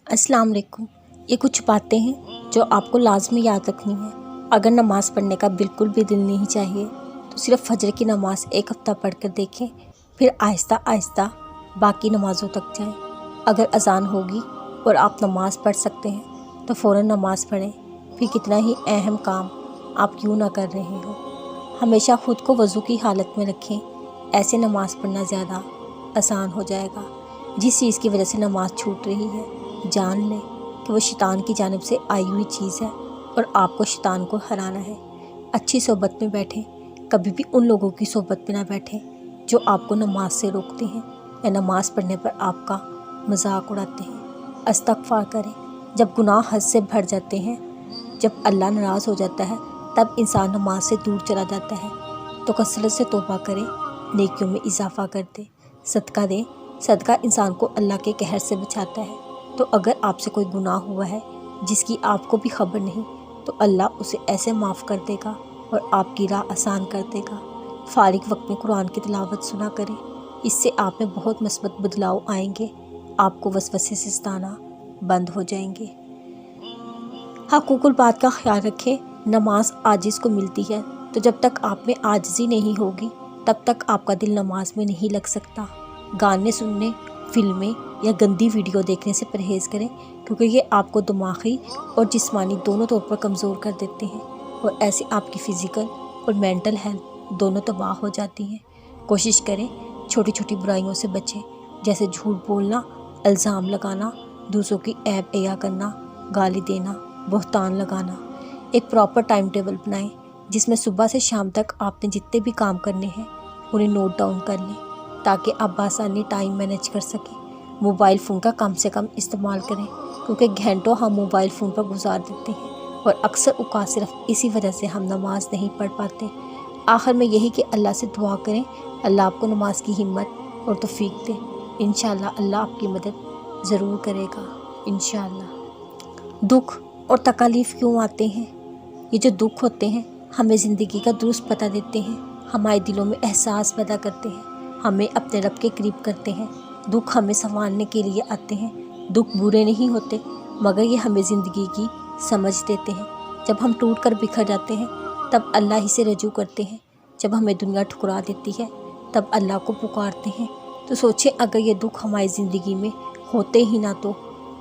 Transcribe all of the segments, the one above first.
अस्सलाम वालेकुम। ये कुछ बातें हैं जो आपको लाजमी याद रखनी है। अगर नमाज़ पढ़ने का बिल्कुल भी दिल नहीं चाहिए तो सिर्फ़ फजर की नमाज़ एक हफ़्ता पढ़ कर देखें, फिर आहिस्ता आहिस्ता बाकी नमाज़ों तक जाएं। अगर अज़ान होगी और आप नमाज़ पढ़ सकते हैं तो फ़ौरन नमाज़ पढ़ें, फिर कितना ही अहम काम आप क्यों ना कर रहे हो। हमेशा ख़ुद को वज़ू की हालत में रखें, ऐसे नमाज़ पढ़ना ज़्यादा आसान हो जाएगा। जिस चीज़ की वजह से नमाज़ छूट रही है, जान लें कि वो शैतान की जानिब से आई हुई चीज़ है और आपको शैतान को हराना है। अच्छी सोबत में बैठें, कभी भी उन लोगों की सोबत में ना बैठें जो आपको नमाज से रोकते हैं या नमाज़ पढ़ने पर आपका मजाक उड़ाते हैं। इस्तग़फ़ार करें। जब गुनाह हद से भर जाते हैं, जब अल्लाह नाराज़ हो जाता है, तब इंसान नमाज से दूर चला जाता है। तो कसरत से तौबा करें, नेकियों में इजाफ़ा कर दें, सदका दें। सदका इंसान को अल्लाह के कहर से बचाता है। तो अगर आपसे कोई गुनाह हुआ है जिसकी आपको भी खबर नहीं, तो अल्लाह उसे ऐसे माफ़ कर देगा और आपकी राह आसान कर देगा। फारिग वक्त में कुरान की तिलावत सुना करें, इससे आप में बहुत मस्बत बदलाव आएंगे। आपको वसवसे से सताना बंद हो जाएंगे। हक़ूक़ुल बात का ख्याल रखें। नमाज आजिज़ को मिलती है, तो जब तक आप में आजिज़ी नहीं होगी तब तक आपका दिल नमाज में नहीं लग सकता। गाने सुनने, फिल्में या गंदी वीडियो देखने से परहेज़ करें, क्योंकि ये आपको दिमागी और जिस्मानी दोनों तौर पर कमज़ोर कर देते हैं और ऐसे आपकी फ़िज़िकल और मेंटल हेल्थ दोनों तबाह हो जाती हैं। कोशिश करें छोटी छोटी बुराइयों से बचें, जैसे झूठ बोलना, इल्ज़ाम लगाना, दूसरों की ऐब एया करना, गाली देना, बहतान लगाना। एक प्रॉपर टाइम टेबल बनाएं जिसमें सुबह से शाम तक आपने जितने भी काम करने हैं उन्हें नोट डाउन कर लें, ताकि आप आसानी टाइम मैनेज कर सकें। मोबाइल फ़ोन का कम से कम इस्तेमाल करें, क्योंकि घंटों हम मोबाइल फ़ोन पर गुजार देते हैं और अक्सर औक़ात सिर्फ इसी वजह से हम नमाज नहीं पढ़ पाते। आखिर में यही कि अल्लाह से दुआ करें, अल्लाह आपको नमाज की हिम्मत और तौफ़ीक दे। इंशाअल्लाह अल्लाह आपकी मदद ज़रूर करेगा, इंशाअल्लाह। दुख और तकलीफ़ क्यों आते हैं? ये जो दुख होते हैं हमें ज़िंदगी का दुरुस्त पता देते हैं, हमारे दिलों में एहसास पैदा करते हैं, हमें अपने रब के करीब करते हैं। दुख हमें संभालने के लिए आते हैं। दुख बुरे नहीं होते, मगर ये हमें ज़िंदगी की समझ देते हैं। जब हम टूट कर बिखर जाते हैं तब अल्लाह ही से रजू करते हैं। जब हमें दुनिया ठुकरा देती है तब अल्लाह को पुकारते हैं। तो सोचें, अगर ये दुख हमारी ज़िंदगी में होते ही ना तो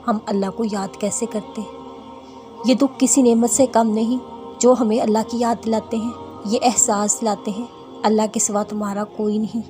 हम अल्लाह को याद कैसे करते। ये दुख किसी नेमत से कम नहीं जो हमें अल्लाह की याद दिलाते हैं, ये एहसास दिलाते हैं अल्लाह के सिवा तुम्हारा कोई नहीं।